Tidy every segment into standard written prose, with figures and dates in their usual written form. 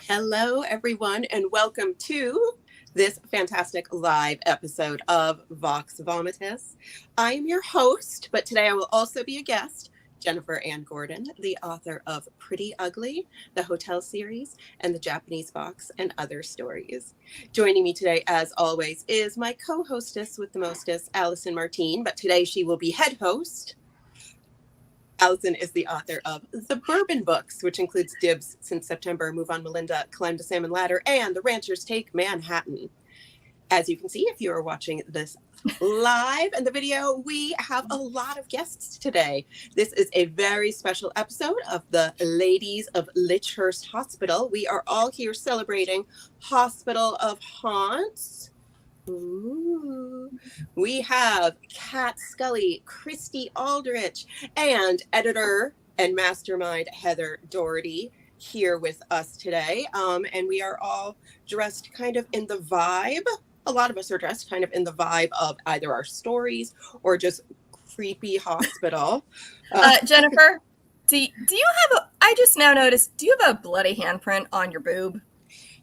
Hello, everyone, and welcome to this fantastic live episode of Vox Vomitus. I am your host, but today I will also be a guest, Jennifer Ann Gordon, the author of Pretty Ugly, the Hotel series, and the Japanese Box and Other Stories. Joining me today, as always, is my co-hostess with the mostest, Allison Martine, but today she will be head host. Allison is the author of The Bourbon Books, which includes Dibs Since September, Move On Melinda, Climb the Salmon Ladder, and The Rancher's Take Manhattan. As you can see, if you are watching this live in the video, we have a lot of guests today. This is a very special episode of the Ladies of Lychhurst Hospital. We are all here celebrating Hospital of Haunts. Ooh. We have Kat Scully, Christy Aldrich, and editor and mastermind Heather Daughrity here with us today. And we are all dressed kind of in the vibe. A lot of us are dressed kind of in the vibe of either our stories or just creepy hospital. Jennifer, do you have I just now noticed, do you have a bloody handprint on your boob?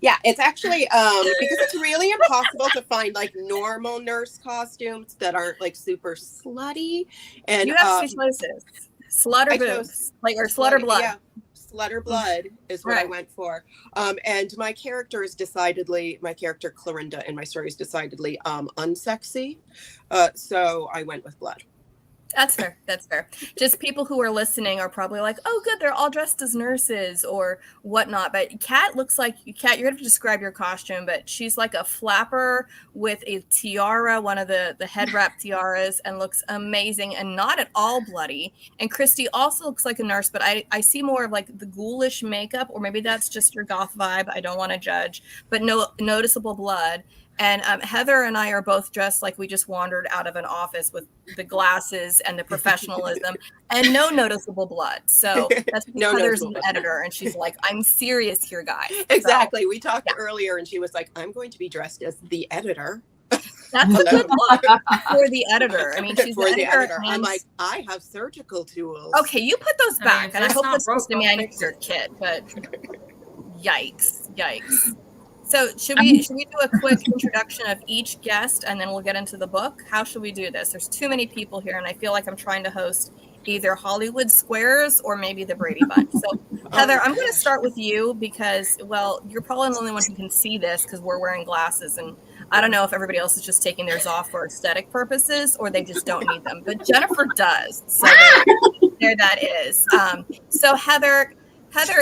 Yeah, it's actually because it's really impossible to find like normal nurse costumes that aren't like super slutty. And you have two choices: slut or boobs, or slut or blood. Yeah, slut or blood is what I went for. And my character Clorinda in my story is decidedly unsexy. So I went with blood. That's fair. That's fair. Just people who are listening are probably like, oh, good, they're all dressed as nurses or whatnot. But Kat looks like, Kat, you're going to describe your costume, but she's like a flapper with a tiara, one of the head wrap tiaras, and looks amazing and not at all bloody. And Christy also looks like a nurse, but I see more of like the ghoulish makeup, or maybe that's just your goth vibe. I don't want to judge, but no noticeable blood. And Heather and I are both dressed like we just wandered out of an office with the glasses and the professionalism and no noticeable blood. So that's Heather's an editor. And she's like, I'm serious here, guys. Exactly. So, we talked earlier and she was like, I'm going to be dressed as the editor. That's a good look for the editor. I mean, she's for the editor. I'm like, I have surgical tools. Okay, you put those back. And I hope that's supposed to mean I need your kit, but yikes. So should we do a quick introduction of each guest and then we'll get into the book? How should we do this? There's too many people here and I feel like I'm trying to host either Hollywood Squares or maybe the Brady Bunch. So Heather, I'm going to start with you because, well, you're probably the only one who can see this because we're wearing glasses and I don't know if everybody else is just taking theirs off for aesthetic purposes or they just don't need them, but Jennifer does. So there that is. So Heather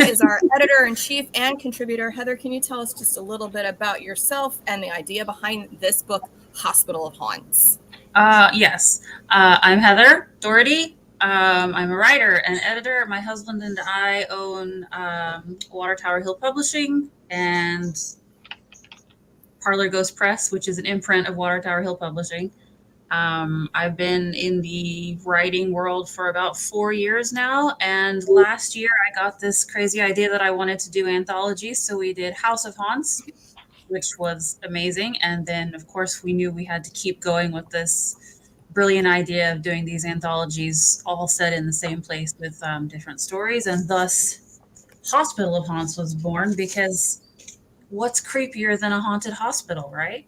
is our editor-in-chief and contributor. Heather, can you tell us just a little bit about yourself and the idea behind this book, Hospital of Haunts? Yes. I'm Heather Daughrity. I'm a writer and editor. My husband and I own Water Tower Hill Publishing and Parlor Ghost Press, which is an imprint of Water Tower Hill Publishing. I've been in the writing world for about 4 years now. And last year I got this crazy idea that I wanted to do anthologies. So we did House of Haunts, which was amazing. And then of course we knew we had to keep going with this brilliant idea of doing these anthologies all set in the same place with different stories. And thus Hospital of Haunts was born because what's creepier than a haunted hospital, right?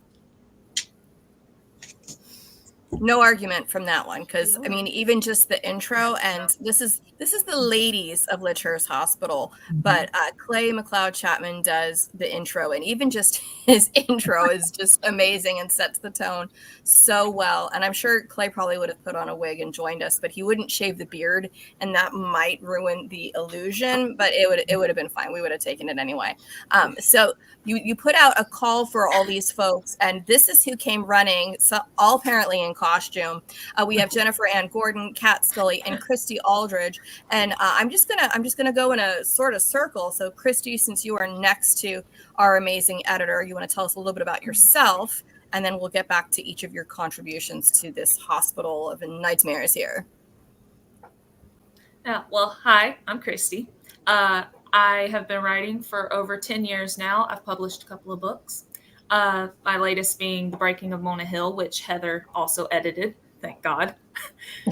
No argument from that one, because I mean, even just the intro, and this is the Ladies of Lychhurst Hospital, but Clay McLeod Chapman does the intro, and even just his intro is just amazing and sets the tone so well. And I'm sure Clay probably would have put on a wig and joined us, but he wouldn't shave the beard, and that might ruin the illusion. But it would have been fine. We would have taken it anyway. So you put out a call for all these folks, and this is who came running. So all apparently in costume. We have Jennifer Ann Gordon, Kat Scully, and Christy Aldrich. And I'm just gonna go in a sort of circle. So Christy, since you are next to our amazing editor, you want to tell us a little bit about yourself, and then we'll get back to each of your contributions to this hospital of nightmares here. Yeah, well, hi, I'm Christy. I have been writing for over 10 years now. I've published a couple of books. My latest being The Breaking of Mona Hill, which Heather also edited, thank God.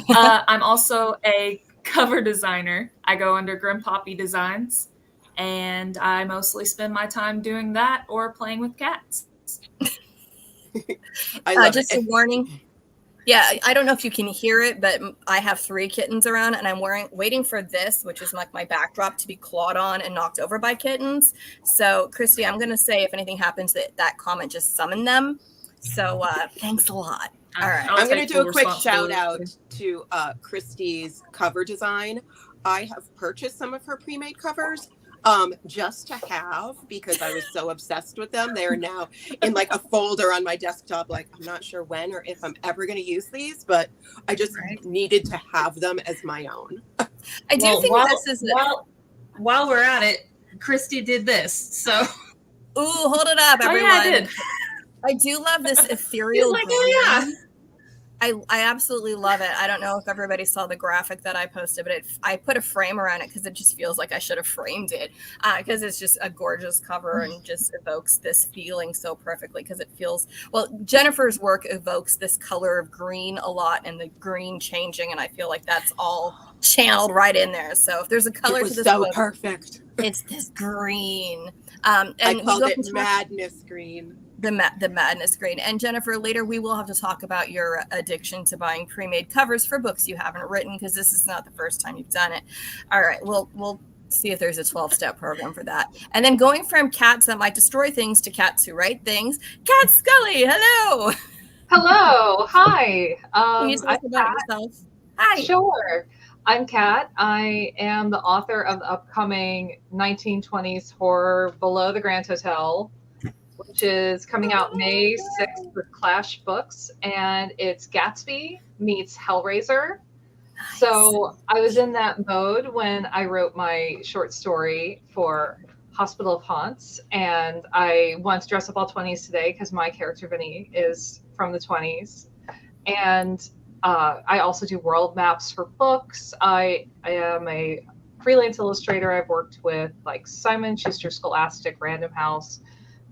I'm also a cover designer. I go under Grim Poppy Designs. and I mostly spend my time doing that or playing with cats. I love just it. a warning. Yeah, I don't know if you can hear it, but I have 3 kittens around, and I'm waiting for this, which is like my backdrop, to be clawed on and knocked over by kittens. So, Christy, I'm going to say if anything happens, that comment just summon them. So, thanks a lot. All right. I'm going to do a quick shout out to Christy's cover design. I have purchased some of her pre-made covers just to have, because I was so obsessed with them. They are now in like a folder on my desktop. Like, I'm not sure when or if I'm ever going to use these, but I just needed to have them as my own. I do think this is while we're at it, Christy did this. So, ooh, hold it up, everyone! Oh, yeah, I did. I do love this ethereal. Like, oh yeah. I absolutely love it. I don't know if everybody saw the graphic that I posted, but I put a frame around it because it just feels like I should have framed it, because it's just a gorgeous cover and just evokes this feeling so perfectly, because it feels, well, Jennifer's work evokes this color of green a lot, and the green changing, and I feel like that's all channeled right in there. So if there's a color to this so book, perfect. It's this green. And I called it madness green. The madness green. And Jennifer, later we will have to talk about your addiction to buying pre-made covers for books you haven't written, because this is not the first time you've done it. All right, we'll see if there's a 12-step program for that. And then going from cats that might destroy things to cats who write things, Cat Scully, hello. Hello, hi. Can you tell us about yourself? Hi. Sure. I'm Kat. I am the author of the upcoming 1920s horror Below the Grand Hotel, which is coming out May 6th with Clash Books, and it's Gatsby meets Hellraiser. Nice. So I was in that mode when I wrote my short story for Hospital of Haunts, and I wanted to dress up all 20s today because my character Vinny is from the 20s. And I also do world maps for books. I am a freelance illustrator. I've worked with like Simon, Schuster, Scholastic, Random House,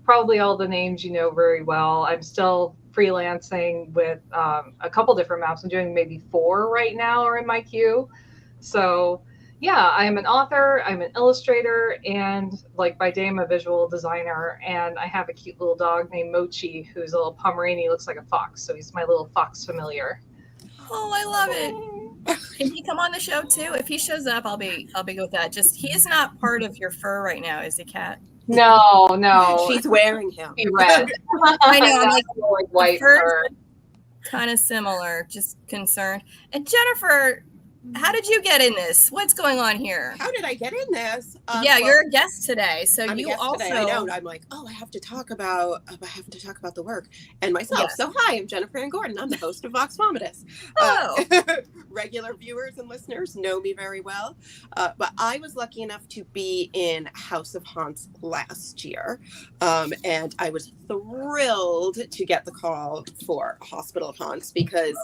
probably all the names you know very well. I'm still freelancing with a couple different maps. I'm doing maybe 4 right now are in my queue. So yeah, I'm an author, I'm an illustrator, and like by day I'm a visual designer, and I have a cute little dog named Mochi who's a little Pomeranian. He looks like a fox, so he's my little fox familiar. Oh, I love it. Can he come on the show too? If he shows up, I'll be good with that. Just he is not part of your fur right now, is he, Kat? No. She's wearing him. Be red. I know. I'm like white fur. Kind of similar, just concerned. And Jennifer, how did you get in this? What's going on here? How did I get in this? Yeah, well, you're a guest today, so I'm you also. Today. I know. I'm like, oh, I have to talk about the work and myself. Yes. So hi, I'm Jennifer Ann Gordon. I'm the host of Vox Vomitus. Oh. Regular viewers and listeners know me very well, but I was lucky enough to be in House of Haunts last year, and I was thrilled to get the call for Hospital of Haunts because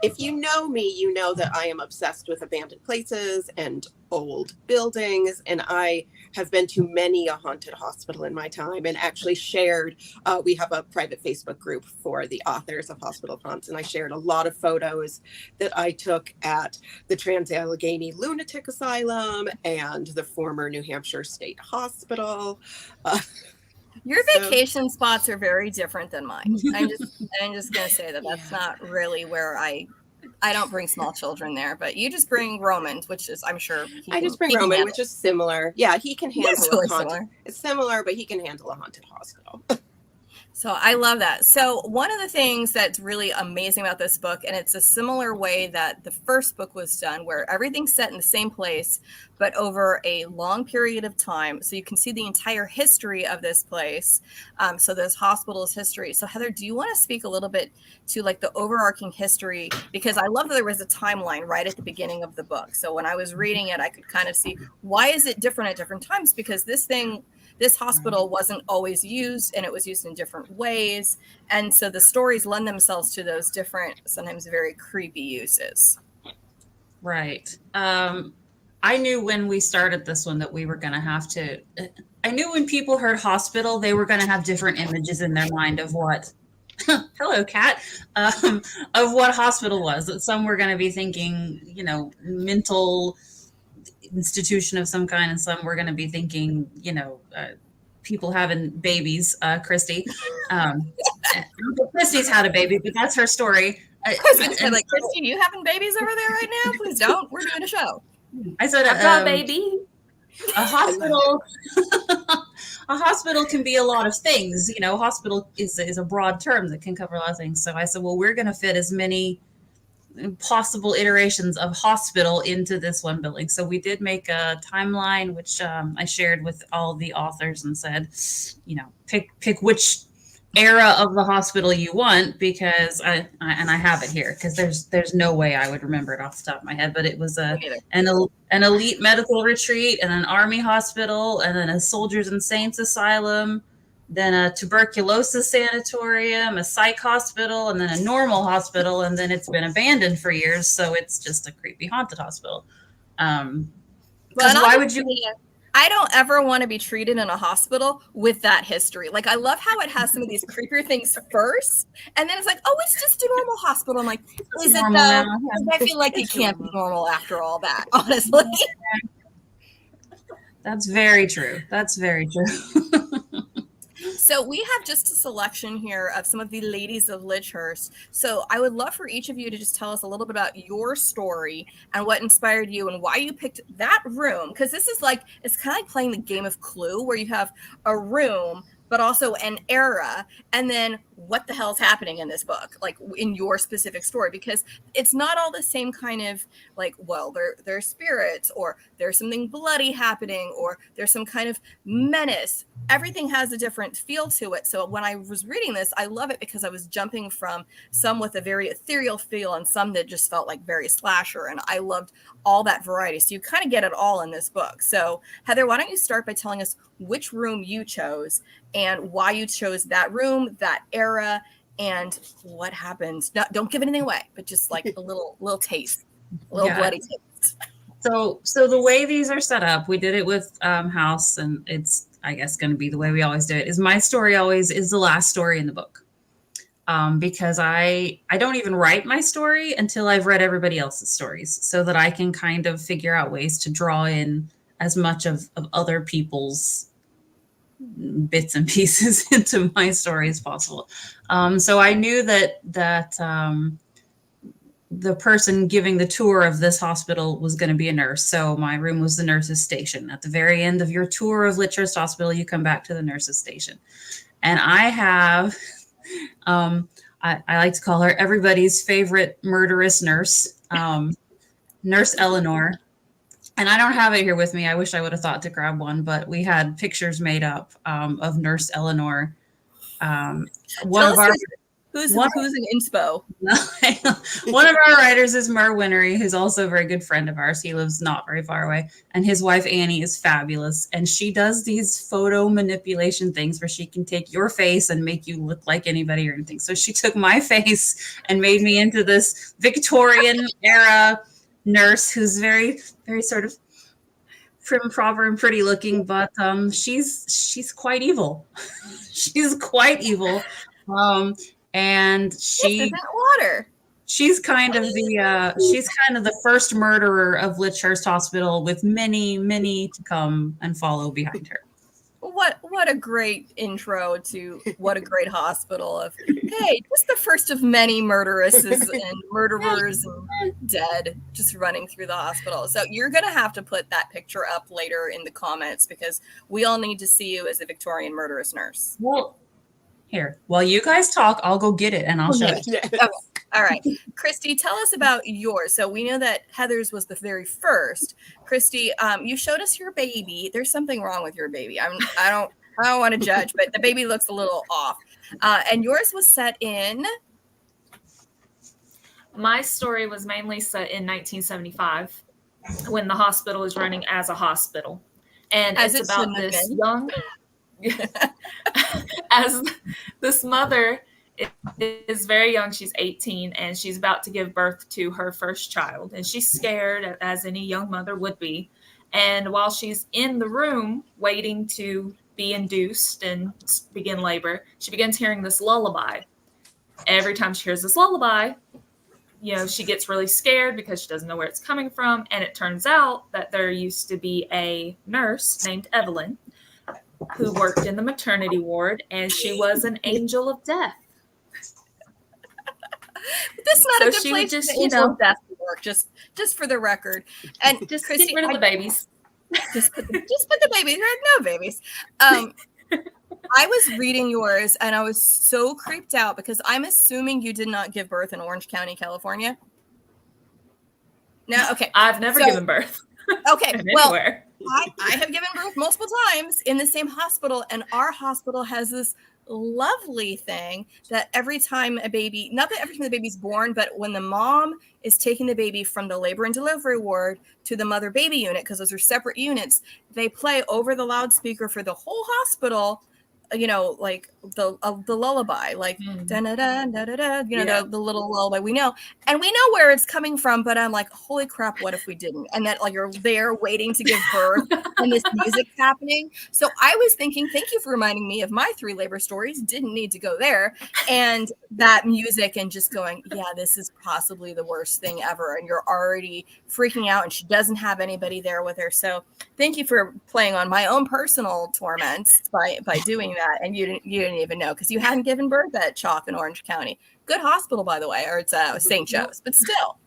if you know me, you know that I am obsessed with abandoned places and old buildings, and I have been to many a haunted hospital in my time, and actually shared we have a private Facebook group for the authors of Hospital of Haunts, and I shared a lot of photos that I took at the Trans-Allegheny Lunatic Asylum and the former New Hampshire State Hospital. Your vacation spots are very different than mine. I'm just gonna say that's not really where I don't bring small children there, but you just bring Roman, which is, I'm sure. I just bring Roman, which is similar. Yeah, he can handle really a haunted. Similar. It's similar, but he can handle a haunted hospital. So I love that. So one of the things that's really amazing about this book, and it's a similar way that the first book was done, where everything's set in the same place, but over a long period of time. So you can see the entire history of this place. So this hospital's history. So Heather, do you want to speak a little bit to like the overarching history? Because I love that there was a timeline right at the beginning of the book. So when I was reading it, I could kind of see why is it different at different times? Because this hospital wasn't always used, and it was used in different ways. And so the stories lend themselves to those different, sometimes very creepy uses. Right. I knew when we started this one that we were going to have to, I knew when people heard hospital, they were going to have different images in their mind of what, hello, Kat, of what hospital was. That some were going to be thinking, mental institution of some kind, and some we're going to be thinking, people having babies. Christy, Christy's had a baby, but that's her story. Christy, Christy, you having babies over there right now? Please don't. We're doing a show. I said, I've got a baby. A hospital. A hospital can be a lot of things. Hospital is a broad term that can cover a lot of things. So I said, well, we're going to fit as many possible iterations of hospital into this one building. So we did make a timeline, which I shared with all the authors and said, pick which era of the hospital you want, because I have it here, because there's no way I would remember it off the top of my head, but it was an elite medical retreat, and an army hospital, and then a soldiers and saints asylum, then a tuberculosis sanatorium, a psych hospital, and then a normal hospital, and then it's been abandoned for years, so it's just a creepy haunted hospital. Because why would you? I don't ever want to be treated in a hospital with that history. Like, I love how it has some of these creepier things first, and then it's like, oh, it's just a normal hospital. I'm like, is it though? I feel like it can't be normal after all that, honestly. That's very true. That's very true. So we have just a selection here of some of the ladies of Lychhurst. So I would love for each of you to just tell us a little bit about your story and what inspired you and why you picked that room. Because this is like, it's kind of like playing the game of Clue, where you have a room, but also an era, and then what the hell's happening in this book, like in your specific story, because it's not all the same kind of like, well, they're spirits, or there's something bloody happening, or there's some kind of menace. Everything has a different feel to it. So when I was reading this, I love it because I was jumping from some with a very ethereal feel and some that just felt like very slasher. And I loved all that variety. So you kind of get it all in this book. So Heather, why don't you start by telling us which room you chose and why you chose that room, that era, and what happened. No, don't give anything away, but just like a little taste, a little bloody taste. So the way these are set up, we did it with House, and it's, I guess, going to be the way we always do it, is my story always is the last story in the book. Because I don't even write my story until I've read everybody else's stories, so that I can kind of figure out ways to draw in as much of other people's bits and pieces into my story as possible. So I knew that the person giving the tour of this hospital was going to be a nurse. So my room was the nurse's station. At the very end of your tour of Lychhurst Hospital, you come back to the nurse's station. And I have, I like to call her everybody's favorite murderous nurse, Nurse Eleanor. And I don't have it here with me. I wish I would have thought to grab one, but we had pictures made up of Nurse Eleanor. Who's an inspo? One of our writers is Mer Winery, who's also a very good friend of ours. He lives not very far away. And his wife, Annie, is fabulous. And she does these photo manipulation things where she can take your face and make you look like anybody or anything. So she took my face and made me into this Victorian era nurse who's very, very sort of prim, proper, and pretty looking, but she's quite evil. She's quite evil. And she's kind of the first murderer of Lychhurst Hospital, with many, many to come and follow behind her. What a great intro to what a great hospital of, hey, just the first of many murderesses and murderers and dead just running through the hospital. So you're going to have to put that picture up later in the comments, because we all need to see you as a Victorian murderous nurse. Well, here, while you guys talk, I'll go get it and I'll show it. Okay. All right. Christy, tell us about yours. So we know that Heather's was the very first. Christy, you showed us your baby. There's something wrong with your baby. I don't want to judge, but the baby looks a little off. And yours was set in? My story was mainly set in 1975, when the hospital is running as a hospital. And it's about this young... as this mother is very young. She's 18 and she's about to give birth to her first child, and she's scared, as any young mother would be. And while she's in the room waiting to be induced and begin labor, she begins hearing this lullaby. Every time she hears this lullaby, she gets really scared because she doesn't know where it's coming from. And it turns out that there used to be a nurse named Evelyn who worked in the maternity ward, and she was an angel of death. This is not So a good she place would just, for the angel of death to work, just for the record. And just Christy, get rid of the babies. Just put the babies. There are no babies. I was reading yours and I was so creeped out because I'm assuming you did not give birth in Orange County, California. No, okay. I've never given birth. Okay, well, anywhere. I have given birth multiple times in the same hospital, and our hospital has this lovely thing that every time a baby, not that every time the baby's born, but when the mom is taking the baby from the labor and delivery ward to the mother baby unit, because those are separate units, they play over the loudspeaker for the whole hospital, like the lullaby, like da da da da da, the little lullaby we know, and we know where it's coming from. But I'm like, holy crap, what if we didn't? And that, like, you're there waiting to give birth, and this music's happening. So I was thinking, thank you for reminding me of my 3 labor stories. Didn't need to go there, and that music, and just going, yeah, this is possibly the worst thing ever, and you're already freaking out, and she doesn't have anybody there with her. So thank you for playing on my own personal torments by doing that, and you didn't even know, because you hadn't given birth at Chalk in Orange County. Good hospital, by the way, or it's St. Joe's, but still,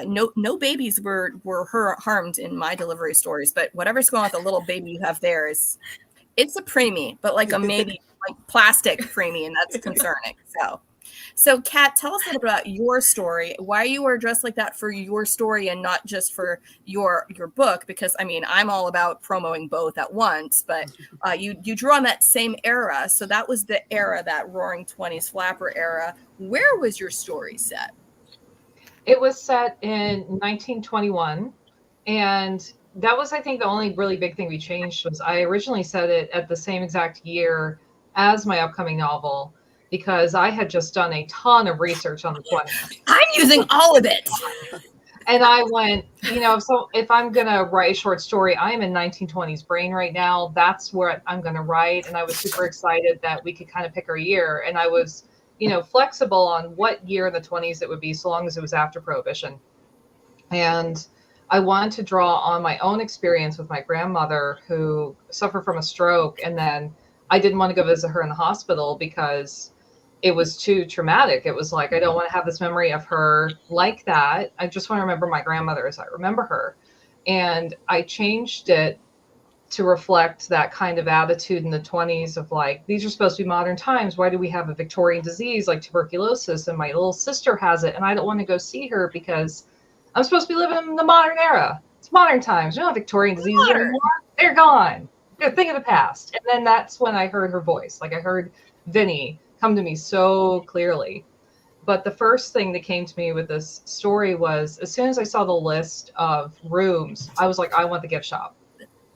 no babies were harmed in my delivery stories. But whatever's going on with the little baby you have there it's a preemie, but like a maybe like plastic preemie, and that's concerning. So Kat, tell us a little bit about your story, why you were dressed like that for your story and not just for your book, because I mean, I'm all about promoting both at once, but you drew on that same era. So that was the era, that Roaring 20s flapper era. Where was your story set? It was set in 1921, and that was, I think, the only really big thing we changed was I originally set it at the same exact year as my upcoming novel, because I had just done a ton of research on the 20s. I'm using all of it. And I went, so if I'm going to write a short story, I am in 1920s brain right now. That's where I'm going to write. And I was super excited that we could kind of pick our year. And I was, flexible on what year in the 20s it would be, so long as it was after Prohibition. And I wanted to draw on my own experience with my grandmother, who suffered from a stroke. And then I didn't want to go visit her in the hospital because it was too traumatic. It was like, I don't want to have this memory of her like that. I just want to remember my grandmother as I remember her. And I changed it to reflect that kind of attitude in the 20s of like, these are supposed to be modern times. Why do we have a Victorian disease like tuberculosis? And my little sister has it, and I don't want to go see her because I'm supposed to be living in the modern era. It's modern times. We don't have Victorian diseases anymore. They're gone. They're a thing of the past. And then that's when I heard her voice. Like, I heard Vinny come to me so clearly. But the first thing that came to me with this story was, as soon as I saw the list of rooms, I was like, I want the gift shop.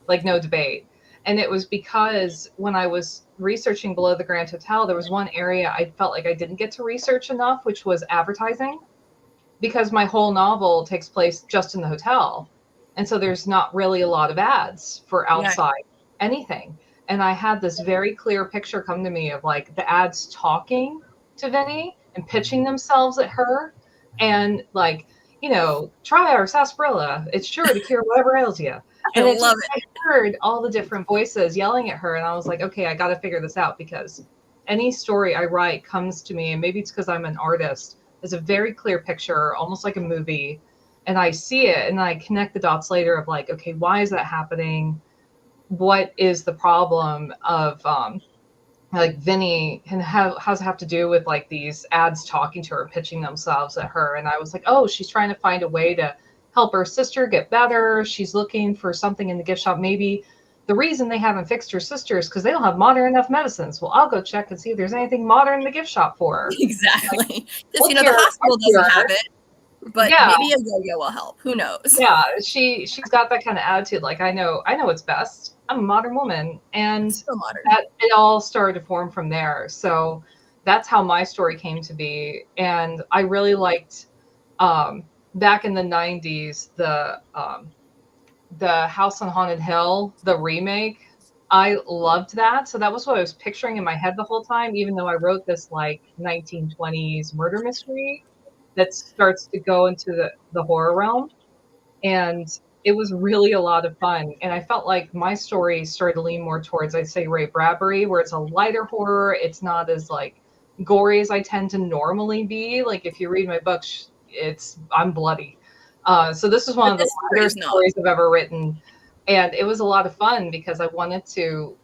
Like, no debate. And it was because when I was researching Below the Grand Hotel, there was one area I felt like I didn't get to research enough, which was advertising, because my whole novel takes place just in the hotel. And so there's not really a lot of ads for outside anything. And I had this very clear picture come to me of like the ads talking to Vinny and pitching themselves at her. And like, try our sarsaparilla. It's sure to cure whatever ails you. And I heard all the different voices yelling at her. And I was like, okay, I got to figure this out, because any story I write comes to me, and maybe it's because I'm an artist, is a very clear picture, almost like a movie. And I see it and I connect the dots later of like, okay, why is that happening? What is the problem of like Vinny, and how does it have to do with like these ads talking to her, pitching themselves at her? And I was like, oh, she's trying to find a way to help her sister get better. She's looking for something in the gift shop. Maybe the reason they haven't fixed her sister is because they don't have modern enough medicines. Well, I'll go check and see if there's anything modern in the gift shop for her. Exactly. Like, just, the hospital doesn't have it, but maybe a yo-yo will help. Who knows? Yeah, she's got that kind of attitude. Like, I know what's best. I'm a modern woman. And that it all started to form from there. So that's how my story came to be. And I really liked back in the 90s, the House on Haunted Hill, the remake. I loved that. So that was what I was picturing in my head the whole time, even though I wrote this like 1920s murder mystery. that starts to go into the horror realm. And it was really a lot of fun. And I felt like my story started to lean more towards, I'd say, Ray Bradbury, where it's a lighter horror. It's not as like gory as I tend to normally be. Like if you read my books, I'm bloody. So this is one of the lighter stories I've ever written. And it was a lot of fun because I wanted to,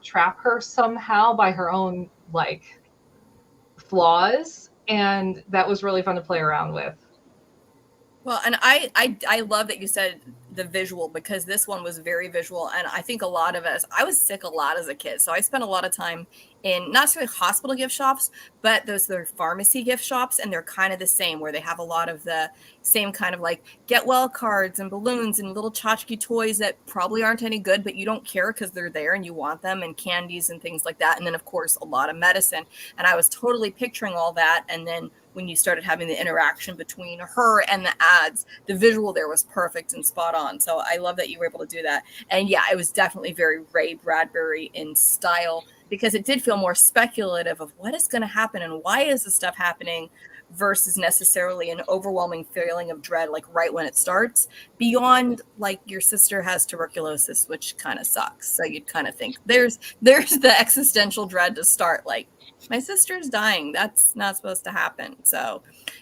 trap her somehow by her own like flaws. And that was really fun to play around with. Well, and I love that you said the visual, because this one was very visual. And I think a lot of us, I was sick a lot as a kid. So I spent a lot of time in not necessarily hospital gift shops, but they're pharmacy gift shops. And they're kind of the same, where they have a lot of the same kind of like get well cards and balloons and little tchotchke toys that probably aren't any good, but you don't care because they're there and you want them, and candies and things like that. And then of course, a lot of medicine. And I was totally picturing all that. And then when you started having the interaction between her and the ads, the visual there was perfect and spot on. So I love that you were able to do that. And yeah, it was definitely very Ray Bradbury in style, because it did feel more speculative of what is going to happen and why is this stuff happening, versus necessarily an overwhelming feeling of dread, like right when it starts, beyond like your sister has tuberculosis, which kind of sucks. So you'd kind of think there's the existential dread to start, like, my sister's dying. That's not supposed to happen. So,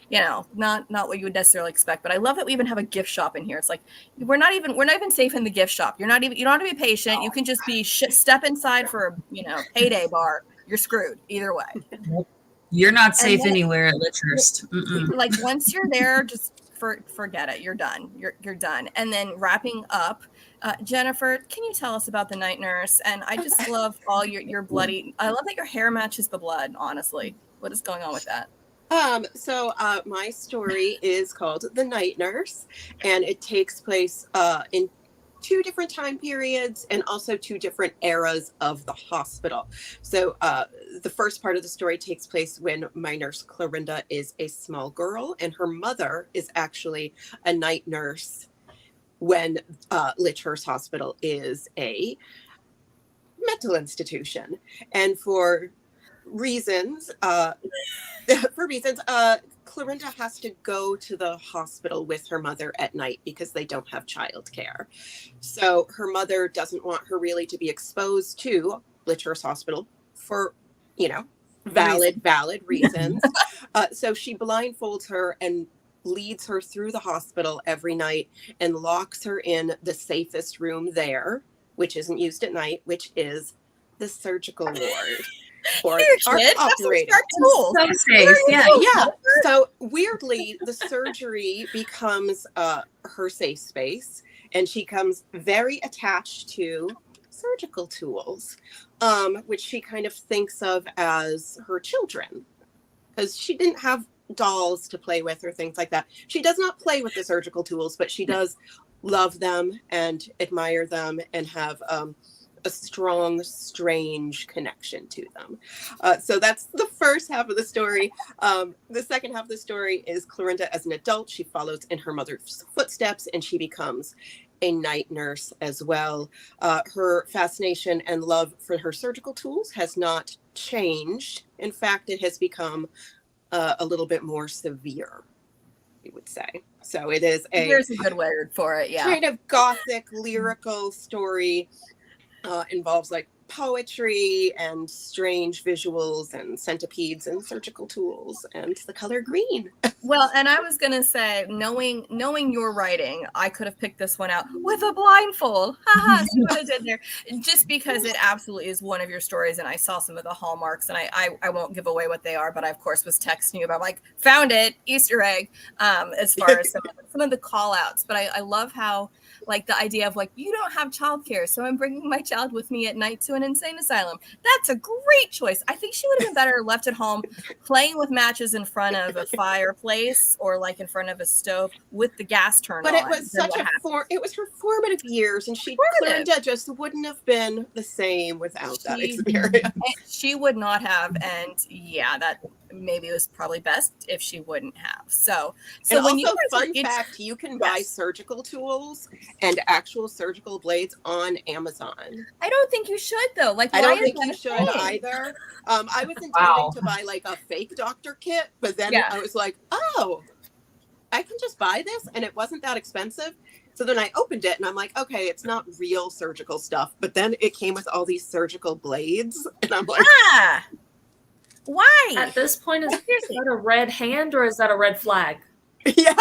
not what you would necessarily expect. But I love that we even have a gift shop in here. It's like we're not even safe in the gift shop. You don't have to be patient. You can just be step inside for a payday bar. You're screwed either way. You're not safe anywhere at Lychhurst. Like once you're there, just forget it. You're done. You're done. And then wrapping up, Jennifer, can you tell us about the night nurse? And I just love all your bloody. I love that your hair matches the blood. Honestly, what is going on with that? So my story is called The Night Nurse, and it takes place in 2 different time periods and also 2 different eras of the hospital. So the first part of the story takes place when my nurse Clorinda is a small girl, and her mother is actually a night nurse when Lychhurst Hospital is a mental institution. And for reasons, Clorinda has to go to the hospital with her mother at night because they don't have childcare. So her mother doesn't want her really to be exposed to Lychhurst Hospital for, valid reasons. So she blindfolds her and leads her through the hospital every night and locks her in the safest room there, which isn't used at night, which is the surgical ward. For our operating. So safe. Yeah. So weirdly, the surgery becomes her safe space, and she comes very attached to surgical tools, which she kind of thinks of as her children, because she didn't have dolls to play with or things like that. She does not play with the surgical tools, but she does love them and admire them and have a strong, strange connection to them. So that's the first half of the story. The second half of the story is Clorinda as an adult. She follows in her mother's footsteps, and she becomes a night nurse as well. Her fascination and love for her surgical tools has not changed. In fact, it has become a little bit more severe, we would say. So it is there's a good word for it, yeah. Kind of gothic, lyrical story. Involves like poetry and strange visuals and centipedes and surgical tools and the color green. Well, and I was gonna say, knowing your writing, I could have picked this one out with a blindfold. Haha, see what I did there. Just because it absolutely is one of your stories, and I saw some of the hallmarks, and I won't give away what they are, but I of course was texting you about like found it, Easter egg, as far as some of the call outs. But I love how like the idea of like, you don't have childcare, so I'm bringing my child with me at night to an insane asylum. That's a great choice. I think she would have been better left at home playing with matches in front of a fireplace or like in front of a stove with the gas turned on. But it was such it was her formative years, and Clorinda just wouldn't have been the same without that experience. She would not have, and yeah, that maybe it was probably best if she wouldn't have. So and when also, fun fact, you can buy surgical tools and actual surgical blades on Amazon. I don't think you should though. Like, I why don't is think that you a should thing? either. I was intending to buy like a fake doctor kit, but then I was like, oh, I can just buy this, and it wasn't that expensive. So then I opened it and I'm like, okay, it's not real surgical stuff. But then it came with all these surgical blades. And I'm like, why? At this point, is that a red hand or is that a red flag? Yeah.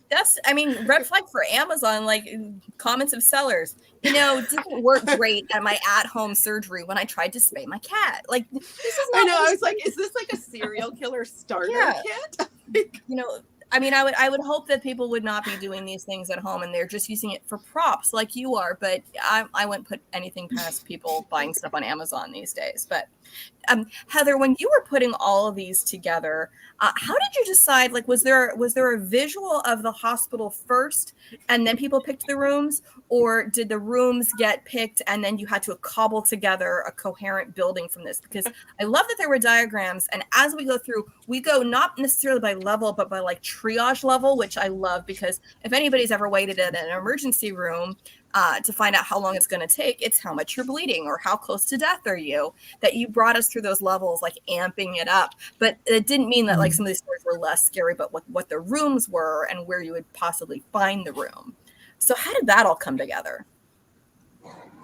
That's, I mean, red flag for Amazon, like comments of sellers, didn't work great at my at-home surgery when I tried to spay my cat. Like, this is not. I know. I was like, is this like a serial killer starter kit? I mean, I would hope that people would not be doing these things at home and they're just using it for props like you are. But I wouldn't put anything past people buying stuff on Amazon these days. But Heather, when you were putting all of these together, how did you decide? Like, was there a visual of the hospital first and then people picked the rooms? Or did the rooms get picked and then you had to cobble together a coherent building from this? Because I love that there were diagrams. And as we go through, we go not necessarily by level, but by like triage level, which I love, because if anybody's ever waited at an emergency room to find out how long it's going to take, it's how much you're bleeding or how close to death are you, that you brought us through those levels, like amping it up. But it didn't mean that like some of these stories were less scary, but what the rooms were and where you would possibly find the room. So how did that all come together?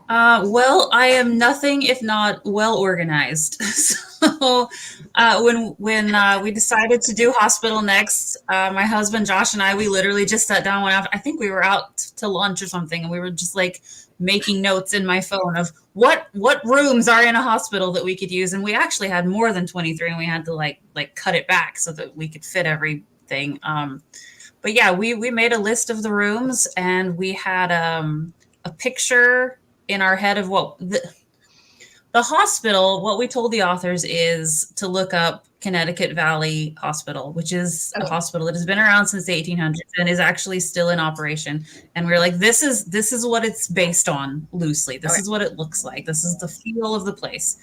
Well, I am nothing if not well organized. So when we decided to do hospital next, my husband Josh and I, we literally just sat down one after. I think we were out to lunch or something, and we were just like making notes in my phone of what rooms are in a hospital that we could use. And we actually had more than 23, and we had to like cut it back so that we could fit everything. But yeah, we made a list of the rooms, and we had a picture in our head of what the hospital. What we told the authors is to look up Connecticut Valley Hospital, which is a hospital that has been around since the 1800s and is actually still in operation. And we were like, this is what it's based on loosely. This is what it looks like. This is the feel of the place.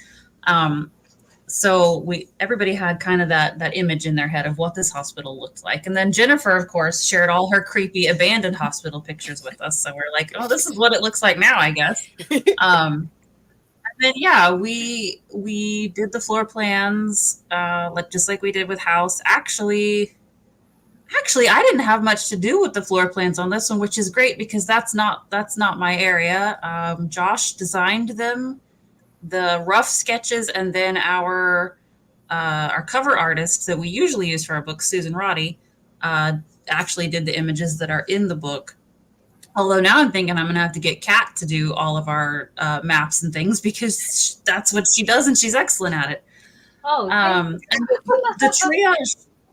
So everybody had kind of that image in their head of what this hospital looked like. And then Jennifer, of course, shared all her creepy abandoned hospital pictures with us. So we're like, oh, this is what it looks like now, I guess. And then, yeah, we did the floor plans, just like we did with House. Actually, I didn't have much to do with the floor plans on this one, which is great because that's not my area. Josh designed them, the rough sketches, and then our cover artist that we usually use for our books, Susan Roddy, actually did the images that are in the book. Although now I'm thinking I'm going to have to get Kat to do all of our maps and things because that's what she does and she's excellent at it. Oh, and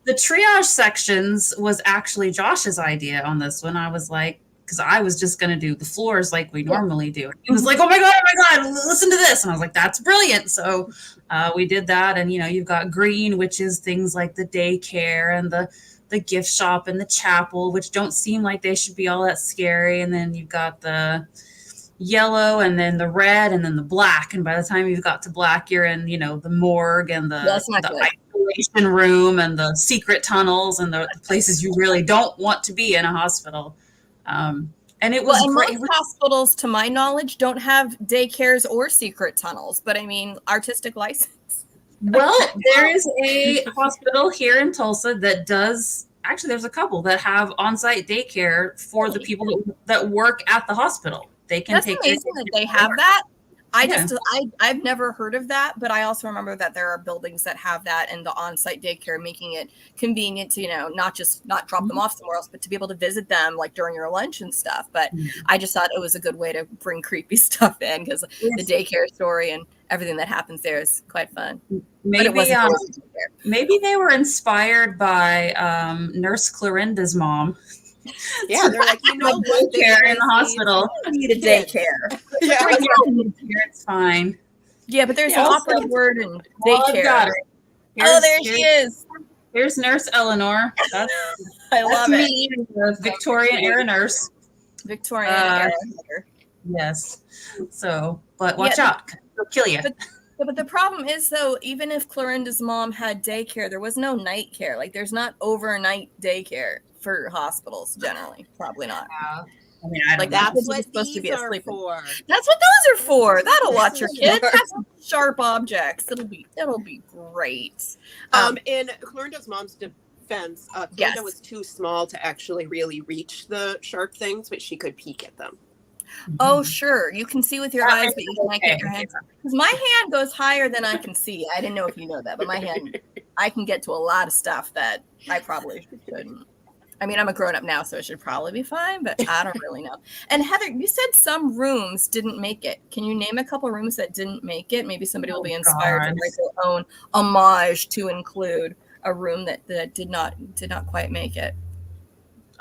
the triage sections was actually Josh's idea on this one. I was like, because I was just going to do the floors like we normally do. He was like, oh my God, listen to this. And I was like, that's brilliant. So we did that. And, you've got green, which is things like the daycare and the gift shop and the chapel, which don't seem like they should be all that scary. And then you've got the yellow and then the red and then the black. And by the time you've got to black, you're in, the morgue and the isolation room and the secret tunnels and the places you really don't want to be in a hospital. And it was great. Most hospitals, to my knowledge, don't have daycares or secret tunnels, but I mean, artistic license. Well, there is a hospital here in Tulsa that does, actually there's a couple that have on-site daycare for the people that work at the hospital. They can That's amazing that they have that. I've never heard of that, but I also remember that there are buildings that have that and the on-site daycare, making it convenient to, not drop them off somewhere else, but to be able to visit them like during your lunch and stuff. But I just thought it was a good way to bring creepy stuff in because the daycare story and everything that happens there is quite fun. Maybe they were inspired by Nurse Clorinda's mom. Yeah, they're like, what? Daycare in the hospital. I need a daycare. It's fine. Yeah, but there's an operative word in daycare. There she is. Here's Nurse Eleanor. I love it. Me, the Victorian era nurse. Victorian era. Yes. So, but watch out. They'll kill you. But But the problem is, though, even if Clorinda's mom had daycare, there was no night care. Like, there's not overnight daycare for hospitals generally. Probably not. Yeah. I mean, I don't Like, know. That's kids are what supposed to these be are asleep. for. That's what those are for. That'll watch your kids. Have some sharp objects. It'll be great. In Clorinda's mom's defense, Clorinda Yes. was too small to actually really reach the sharp things, but she could peek at them. Oh, sure. You can see with your That eyes, makes but you it can't get okay. your hands. Because my hand goes higher than I can see. I didn't know if you know that, but my hand, I can get to a lot of stuff that I probably shouldn't. I mean, I'm a grown up now, so it should probably be fine, but I don't really know. And Heather, you said some rooms didn't make it. Can you name a couple of rooms that didn't make it? Maybe somebody will be inspired to God. write their own homage to include a room that did not quite make it.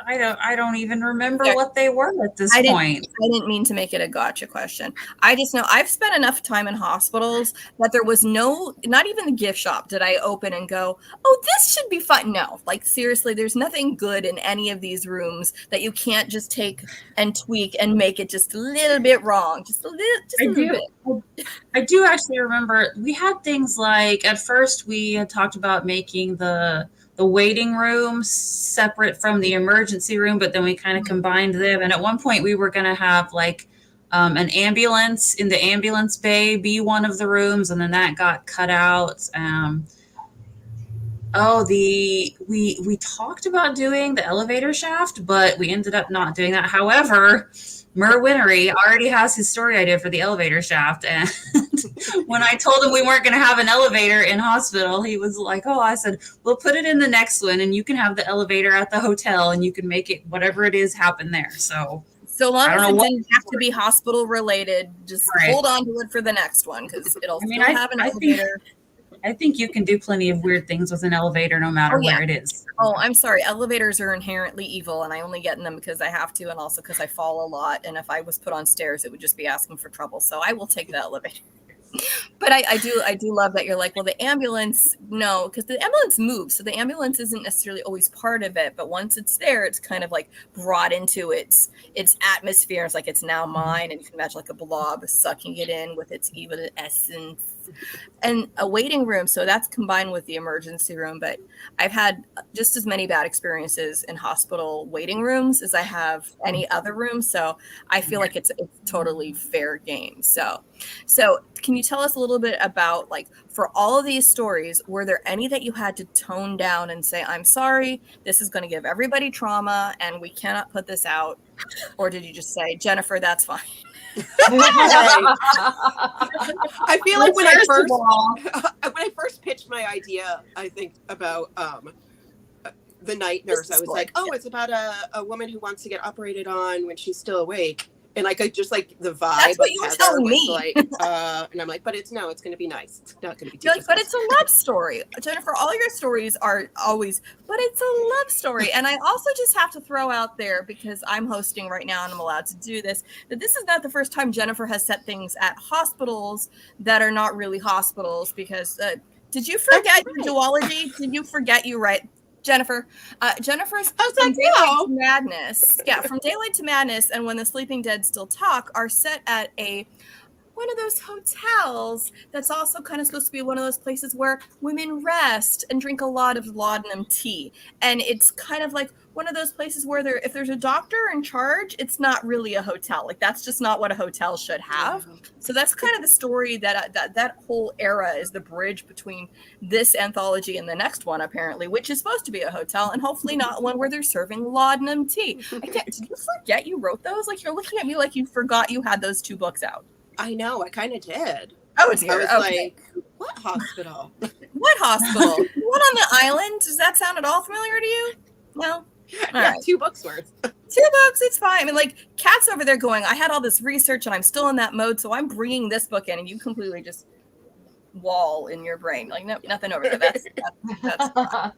I don't even remember Yeah. what they were at this I point. didn't mean to make it a gotcha question. I just know I've spent enough time in hospitals that there was not even the gift shop did I open and go, oh, this should be fun. No, like seriously, there's nothing good in any of these rooms that you can't just take and tweak and make it just a little bit wrong. Just a little bit. I do actually remember we had things like at first we had talked about making the waiting room separate from the emergency room, but then we kind of combined them. And at one point we were going to have like an ambulance in the ambulance bay be one of the rooms, and then that got cut out. We talked about doing the elevator shaft, but we ended up not doing that. However, Mur Winery already has his story idea for the elevator shaft, and when I told him we weren't going to have an elevator in hospital, he was like, oh, I said, we'll put it in the next one, and you can have the elevator at the hotel, and you can make it whatever it is happen there. So long I as don't it know didn't have to be hospital related, just Right. hold on to it for the next one because it'll I mean, still have an elevator. I think you can do plenty of weird things with an elevator no matter where it is. Oh, I'm sorry. Elevators are inherently evil, and I only get in them because I have to, and also because I fall a lot. And if I was put on stairs, it would just be asking for trouble. So I will take the elevator. But I do love that you're like, well, the ambulance, no, because the ambulance moves, so the ambulance isn't necessarily always part of it. But once it's there, it's kind of like brought into its atmosphere. It's like it's now mine, and you can imagine like a blob sucking it in with its evil essence. And a waiting room, so that's combined with the emergency room. But I've had just as many bad experiences in hospital waiting rooms as I have any other room. So I feel like it's totally fair game. So can you tell us a little bit about, like, for all of these stories, were there any that you had to tone down and say, I'm sorry, this is going to give everybody trauma and we cannot put this out? Or did you just say, Jennifer, that's fine? I feel like when I first pitched my idea, I think about the night nurse. I was like, oh, it's about a woman who wants to get operated on when she's still awake. And like, I just like the vibe. That's what you were telling me. Like, and I'm like, but it's going to be nice. It's not going to be too like, but it's a love story. Jennifer, all your stories are always, but it's a love story. And I also just have to throw out there, because I'm hosting right now and I'm allowed to do this, that this is not the first time Jennifer has set things at hospitals that are not really hospitals. Because did you forget your duology? Did you forget you write? Jennifer's from Daylight to Madness. Yeah, From Daylight to Madness and When the Sleeping Dead Still Talk are set at one of those hotels that's also kind of supposed to be one of those places where women rest and drink a lot of laudanum tea. And it's kind of like one of those places where if there's a doctor in charge, it's not really a hotel. Like, that's just not what a hotel should have. So that's kind of the story that whole era is the bridge between this anthology and the next one, apparently, which is supposed to be a hotel and hopefully not one where they're serving laudanum tea. Did you forget you wrote those? Like, you're looking at me like you forgot you had those 2 books out. I know, I kind of did. Oh, dear. I was okay. like, what hospital? What hospital? One on the island? Does that sound at all familiar to you? No? Yeah, right. 2 books worth. 2 books, it's fine. I mean, like, Kat's over there going, I had all this research and I'm still in that mode, so I'm bringing this book in, and you completely just wall in your brain. Like, no, nothing over there. That's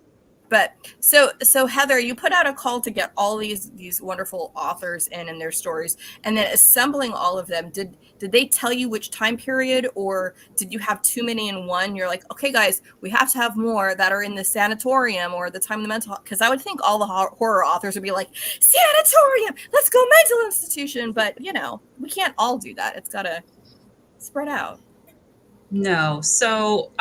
But so Heather, you put out a call to get all these wonderful authors in and their stories, and then assembling all of them. Did they tell you which time period, or did you have too many in one? You're like, okay, guys, we have to have more that are in the sanatorium or the time of the mental. Because I would think all the horror authors would be like, sanatorium, let's go mental institution. But we can't all do that. It's got to spread out. No. So,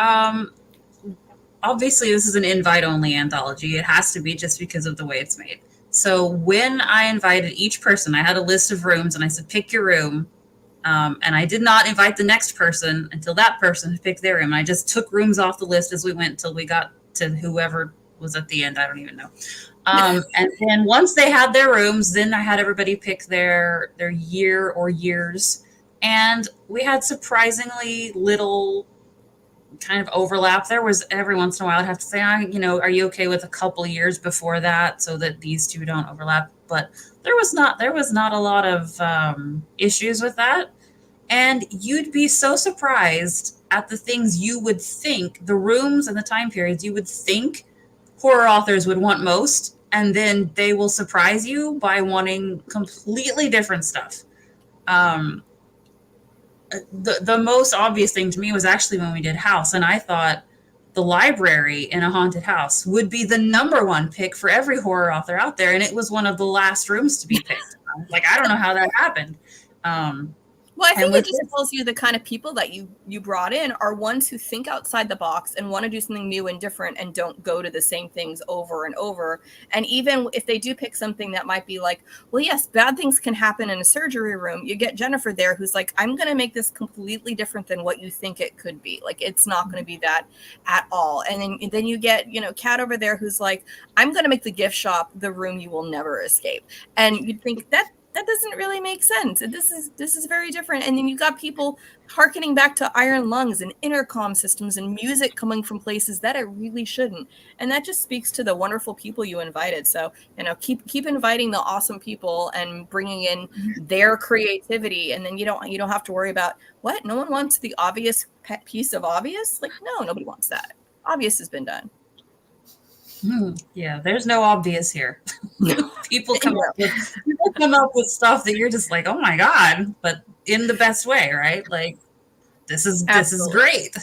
obviously, this is an invite-only anthology. It has to be just because of the way it's made. So when I invited each person, I had a list of rooms, and I said, pick your room. And I did not invite the next person until that person had picked their room. I just took rooms off the list as we went until we got to whoever was at the end. I don't even know. And then once they had their rooms, then I had everybody pick their year or years. And we had surprisingly little kind of overlap. There was every once in a while I'd have to say, are you okay with a couple years before that so that these two don't overlap? But there was not a lot of issues with that. And you'd be so surprised at the things you would think, the rooms and the time periods you would think horror authors would want most, and then they will surprise you by wanting completely different stuff. The most obvious thing to me was actually when we did House, and I thought the library in a haunted house would be the number one pick for every horror author out there, and it was one of the last rooms to be picked. Like, I don't know how that happened. Well, I think it just tells you the kind of people that you brought in are ones who think outside the box and want to do something new and different and don't go to the same things over and over. And even if they do pick something that might be like, well, yes, bad things can happen in a surgery room. You get Jennifer there who's like, I'm going to make this completely different than what you think it could be. Like, it's not going to be that at all. And then you get, Kat over there who's like, I'm going to make the gift shop the room you will never escape. And you'd think that doesn't really make sense. This is very different. And then you got people hearkening back to iron lungs and intercom systems and music coming from places that it really shouldn't. And that just speaks to the wonderful people you invited. So, keep inviting the awesome people and bringing in their creativity. And then you don't have to worry about what? No one wants the obvious piece of obvious? Like, no, nobody wants that. Obvious has been done. Yeah, there's no obvious here. People come up with stuff that you're just like, oh my God, but in the best way, right? Like, this is great.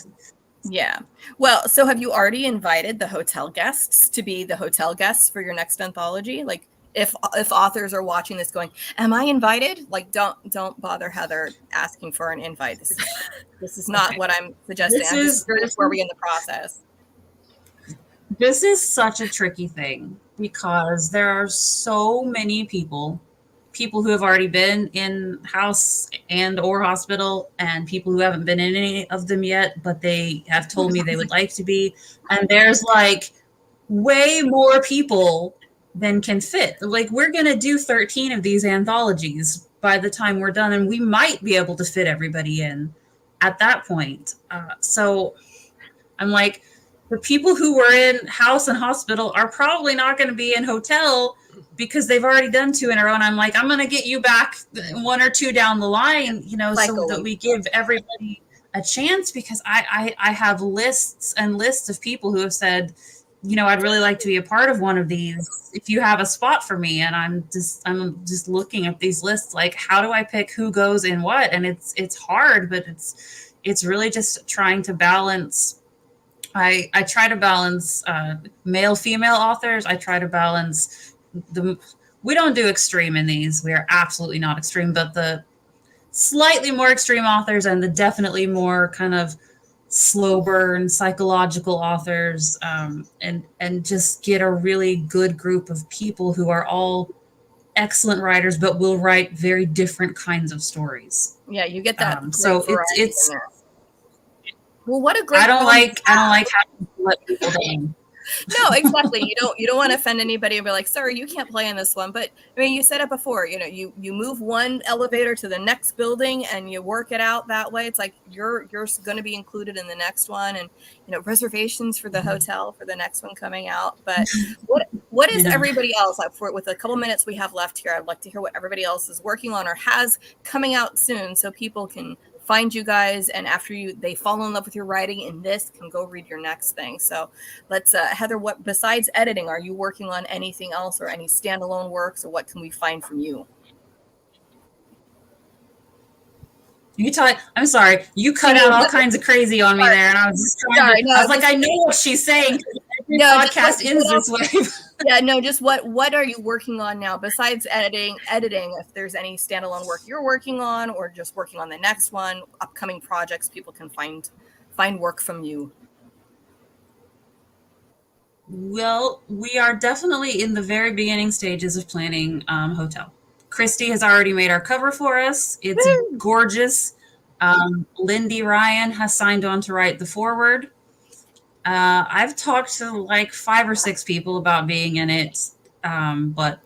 Yeah. Well, so have you already invited the hotel guests to be the hotel guests for your next anthology? Like, if authors are watching this going, am I invited? Like, don't bother Heather asking for an invite. This is not what I'm suggesting. I'm just curious where we in the process. This is such a tricky thing because there are so many people who have already been in house and or hospital, and people who haven't been in any of them yet, but they have told me they would like to be. And there's like way more people than can fit. Like, we're going to do 13 of these anthologies by the time we're done, and we might be able to fit everybody in at that point. So I'm like, the people who were in house and hospital are probably not going to be in hotel because they've already done 2 in a row. And I'm like, I'm going to get you back 1 or 2 down the line, so that we give everybody a chance, because I have lists and lists of people who have said, I'd really like to be a part of one of these if you have a spot for me. And I'm just looking at these lists, like, how do I pick who goes in what? And it's hard, but it's really just trying to balance. I try to balance male, female authors. I try to balance we don't do extreme in these. We are absolutely not extreme, but the slightly more extreme authors and the definitely more kind of slow burn psychological authors, and just get a really good group of people who are all excellent writers, but will write very different kinds of stories. Yeah, you get that. So it's well, what a great. I don't like having to let people down. No, exactly. You don't want to offend anybody and be like, sorry, you can't play in this one. But I mean, you said it before, you move one elevator to the next building and you work it out that way. It's like you're going to be included in the next one, and reservations for the hotel for the next one coming out. But what is everybody else up for? With a couple minutes we have left here, I'd like to hear what everybody else is working on or has coming out soon, so people can find you guys, and after they fall in love with your writing in this, can go read your next thing. So let's Heather, what besides editing, are you working on anything else, or any standalone works, or what can we find from you? I'm sorry, you cut out all kinds of crazy on me there, and I was just trying I was like, I know what she's saying. Every podcast ends this way. Yeah, no, just what are you working on now besides editing, if there's any standalone work you're working on, or just working on the next one, upcoming projects people can find find work from you? Well, we are definitely in the very beginning stages of planning hotel. Christy has already made our cover for us. It's gorgeous. Lindy Ryan has signed on to write the foreword. I've talked to like 5 or 6 people about being in it, but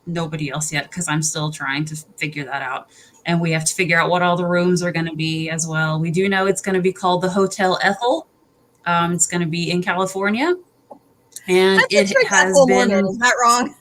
nobody else yet, because I'm still trying to figure that out. And we have to figure out what all the rooms are going to be as well. We do know it's going to be called the Hotel Ethel. It's going to be in California. And it has been, is that wrong?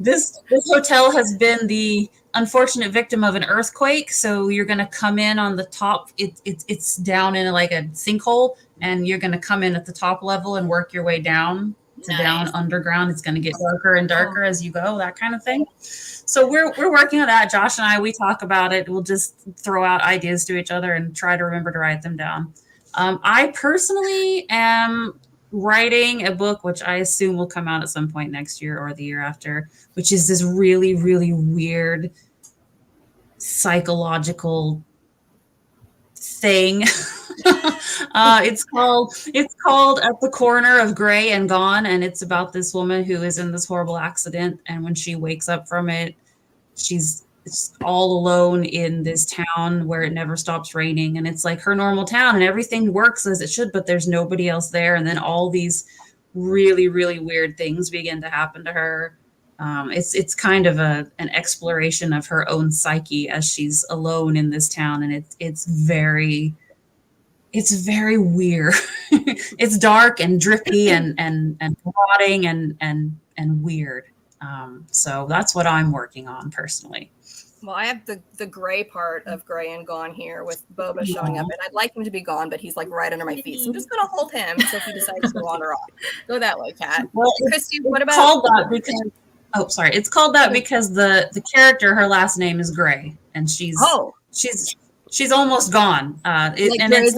This hotel has been the unfortunate victim of an earthquake. So you're going to come in on the top. It's down in like a sinkhole, and you're going to come in at the top level and work your way down to down underground. It's going to get darker and darker as you go, that kind of thing. So we're working on that. Josh and I, we talk about it. We'll just throw out ideas to each other and try to remember to write them down. I personally am writing a book, which I assume will come out at some point next year or the year after, which is this really, really weird psychological thing. It's called At the Corner of Gray and Gone, and it's about this woman who is in this horrible accident, and when she wakes up from it, she's all alone in this town where it never stops raining, and it's like her normal town and everything works as it should, but there's nobody else there, and then all these really, really weird things begin to happen to her. It's kind of an exploration of her own psyche as she's alone in this town, and it's very weird. It's dark and drippy and rotting and weird. So that's what I'm working on personally. Well, I have the gray part of Gray and Gone here with Boba showing up, and I'd like him to be gone, but he's like right under my feet. So I'm just going to hold him so he decides to wander off. Go that way, Kat. Well, Christy, what about? It's called that because the character, her last name is Gray, and she's almost gone. It's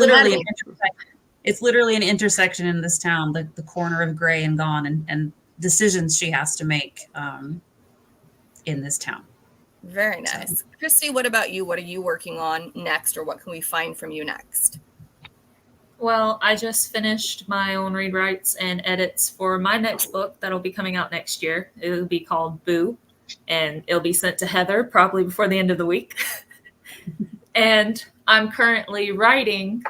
literally an intersection in this town, the corner of Gray and Gone, and decisions she has to make in this town. Very nice. Christy, what about you? What are you working on next, or what can we find from you next? Well, I just finished my own rewrites and edits for my next book that'll be coming out next year. It'll be called Boo, and it'll be sent to Heather probably before the end of the week. And I'm currently writing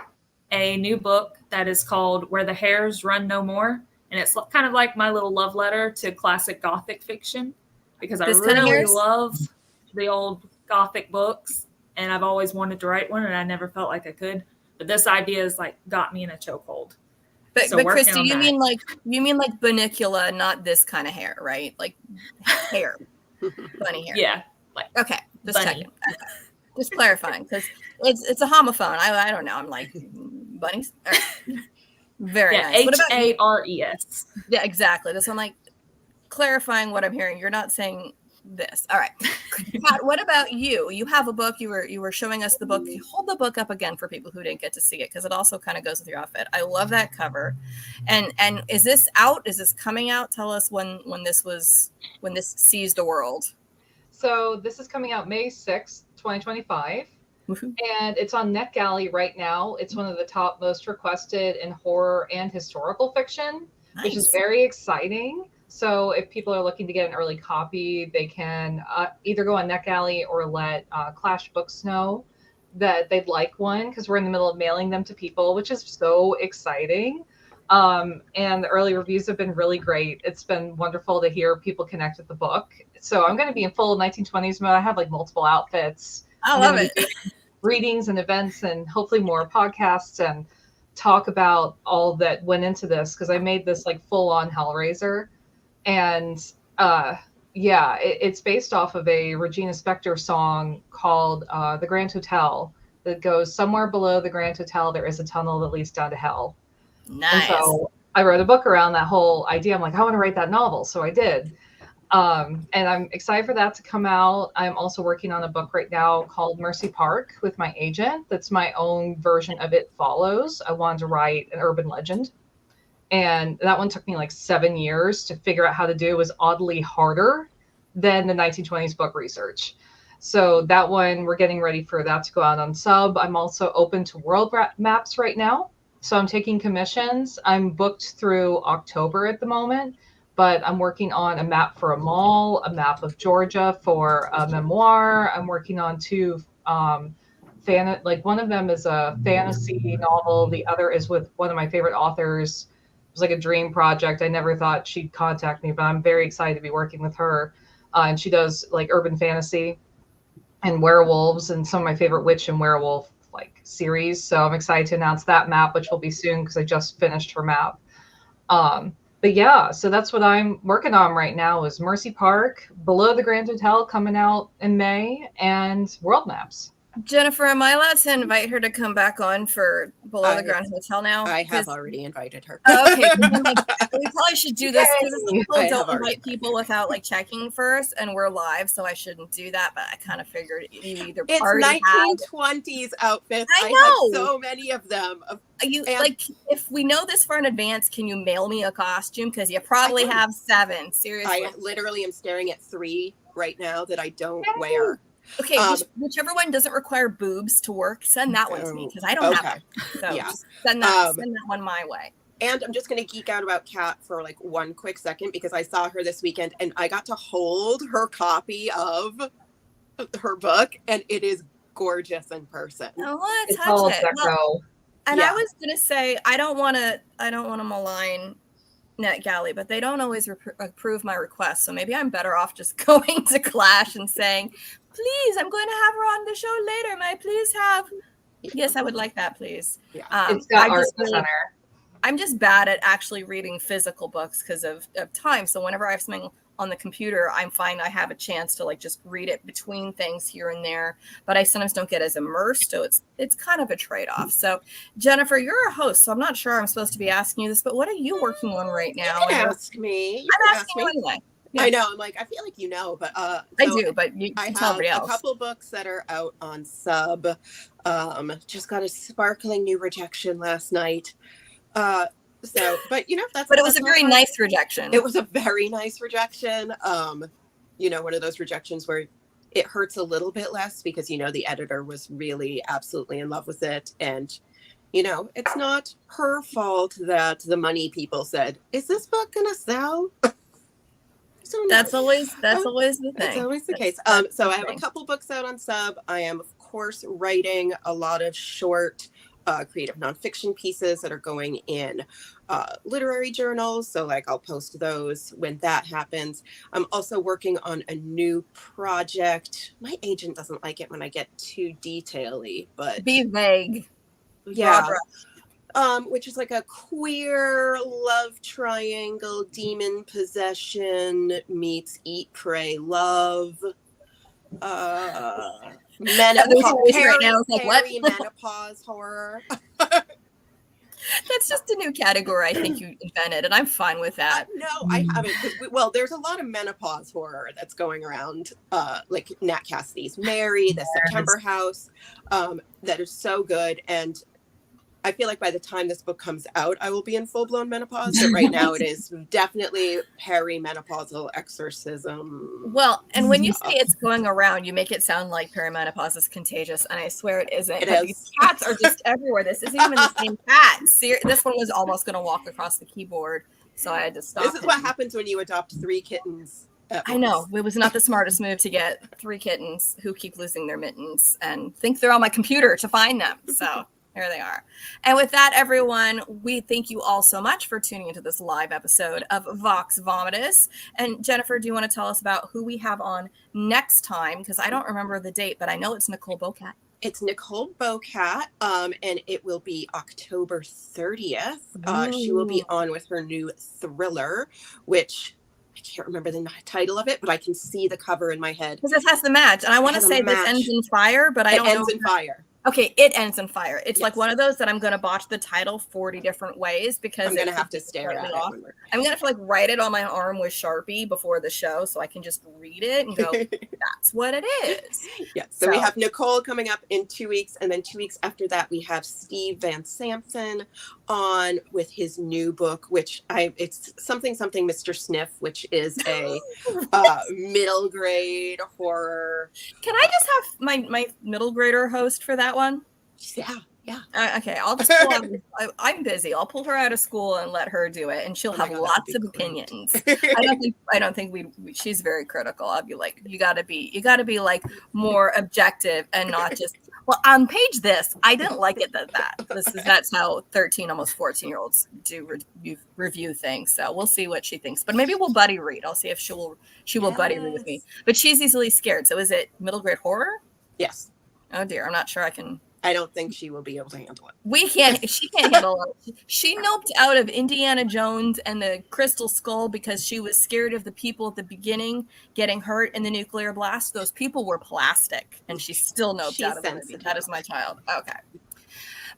a new book that is called Where the Hares Run No More. And it's kind of like my little love letter to classic Gothic fiction, because I really love the old Gothic books, and I've always wanted to write one, and I never felt like I could. But this idea is like got me in a chokehold. But Christy, you mean like Bunnicula, not this kind of hair, right? Like hair, bunny hair. Yeah. Okay, just checking. Okay. Just clarifying, because it's a homophone. I don't know. I'm like bunnies. Right. Very nice. Hares. Yeah, exactly. This one, like clarifying what I'm hearing. You're not saying this. All right. Pat, what about you? You have a book. You were showing us the book. Hold the book up again for people who didn't get to see it, because it also kind of goes with your outfit. I love that cover. And is this out? Is this coming out? Tell us when this sees the world. So this is coming out May 6th, 2025. Woo-hoo. And it's on NetGalley right now. It's one of the top most requested in horror and historical fiction, which is very exciting. So if people are looking to get an early copy, they can either go on NetGalley or let Clash Books know that they'd like one, because we're in the middle of mailing them to people, which is so exciting. And the early reviews have been really great. It's been wonderful to hear people connect with the book. So I'm going to be in full 1920s mode. I have like multiple outfits. I love it. Readings and events, and hopefully more podcasts, and talk about all that went into this, because I made this like full-on Hellraiser. And it's based off of a Regina Spektor song called The Grand Hotel, that goes somewhere below the Grand Hotel there is a tunnel that leads down to hell. Nice. And so I wrote a book around that whole idea. I'm like, I want to write that novel. So I did. And I'm excited for that to come out. I'm also working on a book right now called Mercy Park with my agent. That's my own version of It Follows. I wanted to write an urban legend. And that one took me like 7 years to figure out how to do. It was oddly harder than the 1920s book research. So that one, we're getting ready for that to go out on sub. I'm also open to world maps right now. So I'm taking commissions. I'm booked through October at the moment, but I'm working on a map for a mall, a map of Georgia for a memoir. I'm working on two like one of them is a fantasy novel. The other is with one of my favorite authors. It was like a dream project. I never thought she'd contact me, but I'm very excited to be working with her. And she does like urban fantasy and werewolves and some of my favorite witch and werewolf like series. So I'm excited to announce that map, which will be soon because I just finished her map. But yeah, so that's what I'm working on right now is Mercy Park, Below the Grand Hotel coming out in May, and world maps. Jennifer, am I allowed to invite her to come back on for Below the Grand Hotel now? I have already invited her. Okay, we probably should do this because people don't invite people without like checking first, and we're live, so I shouldn't do that. But I kind of figured you either it's already 1920s outfits. I know. have so many of them. Like if we know this far in advance, can you mail me a costume? Because you probably have 7. Seriously, I literally am staring at 3 right now that I don't wear. Okay, whichever one doesn't require boobs to work, send that one to me because I don't have them. So just send that one my way. And I'm just going to geek out about Kat for like one quick second because I saw her this weekend and I got to hold her copy of her book and it is gorgeous in person. I want to touch it. Well, and I was going to say I don't want to malign NetGalley, but they don't always approve my requests. So maybe I'm better off just going to Clash and saying, please, I'm going to have her on the show later. May I please have? Yes, I would like that, please. Yeah. It's got art in the center. I'm just bad at actually reading physical books because of time. So whenever I have something on the computer, I'm fine. I have a chance to like just read it between things here and there, but I sometimes don't get as immersed. So it's kind of a trade-off. So Jennifer, you're a host, so I'm not sure I'm supposed to be asking you this, but what are you working on right now? You can ask me. I'm asking you anyway. Yeah. I know. I'm like, I feel like you know, but I do, but you can tell everybody else. I have a couple books that are out on sub. Just got a sparkling new rejection last night. So, but you know, but it was a very nice rejection. It was a very nice rejection. You know, one of those rejections where it hurts a little bit less because, you know, the editor was really absolutely in love with it. And, you know, it's not her fault that the money people said, is this book going to sell? So no. That's always the thing. That's always the case. So I have a couple books out on sub. I am, of course, writing a lot of short creative nonfiction pieces that are going in literary journals. So like I'll post those when that happens. I'm also working on a new project. My agent doesn't like it when I get too detail-y, but be vague. Yeah. Which is like a queer love triangle, demon possession meets eat, pray, love. Menopause horror. That's just a new category I think you invented, and I'm fine with that. No, I haven't. Well, there's a lot of menopause horror that's going around, like Nat Cassidy's Mary, the September House, that is so good. And I feel like by the time this book comes out, I will be in full-blown menopause. But right now it is definitely perimenopausal exorcism. Well, and when you say it's going around, you make it sound like perimenopause is contagious, and I swear it isn't. It is. These cats are just everywhere. This isn't even the same cat. This one was almost going to walk across the keyboard, so I had to stop. This is what happens when you adopt 3 kittens. I know. It was not the smartest move to get 3 kittens who keep losing their mittens and think they're on my computer to find them. So there they are. And with that, everyone, we thank you all so much for tuning into this live episode of Vox Vomitus. And Jennifer, do you want to tell us about who we have on next time? Because I don't remember the date, but I know it's Nicole Bocat. It's Nicole Bocat, and it will be October 30th. She will be on with her new thriller, which I can't remember the title of it, but I can see the cover in my head. Because it has the match. And I want to say this ends in fire, but I don't know. It ends in fire. Okay, It Ends in Fire. It's like one of those that I'm going to botch the title 40 different ways because I'm going to have to stare at it. I'm going to have to like write it on my arm with Sharpie before the show so I can just read it and go, that's what it is. Yeah, so we have Nicole coming up in 2 weeks, and then 2 weeks after that we have Steve Van Sampson on with his new book, which it's something Mr. Sniff, which is a middle grade horror. Can I just have my middle grader host for that one? Yeah. Okay, I'll just pull out, I'm busy. I'll pull her out of school and let her do it, and she'll have lots of opinions. I don't think she's very critical. I'll be like, you gotta be like more objective and not just, well, on page this, I didn't like it that's how 13, almost 14-year-olds do review things. So we'll see what she thinks. But maybe we'll buddy read. I'll see if she will buddy read with me. But she's easily scared. So is it middle grade horror? Yes. Oh dear, I'm not sure I can. I don't think she will be able to handle it. She can't handle it. She noped out of Indiana Jones and the Crystal Skull because she was scared of the people at the beginning getting hurt in the nuclear blast. Those people were plastic, and she still noped out of the movie. That is my child. Okay.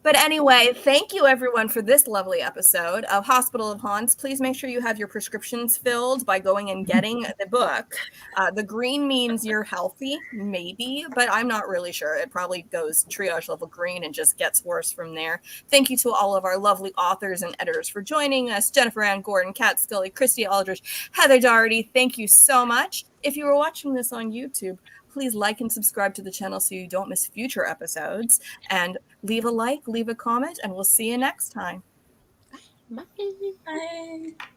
But anyway, thank you everyone for this lovely episode of Hospital of Haunts. Please make sure you have your prescriptions filled by going and getting the book. The green means you're healthy, maybe, but I'm not really sure. It probably goes triage level green and just gets worse from there. Thank you to all of our lovely authors and editors for joining us. Jennifer Ann Gordon, Kat Scully, Christy Aldrich, Heather Daughrity. Thank you so much. If you were watching this on YouTube, please like and subscribe to the channel so you don't miss future episodes. And leave a like, leave a comment, and we'll see you next time. Bye. Bye.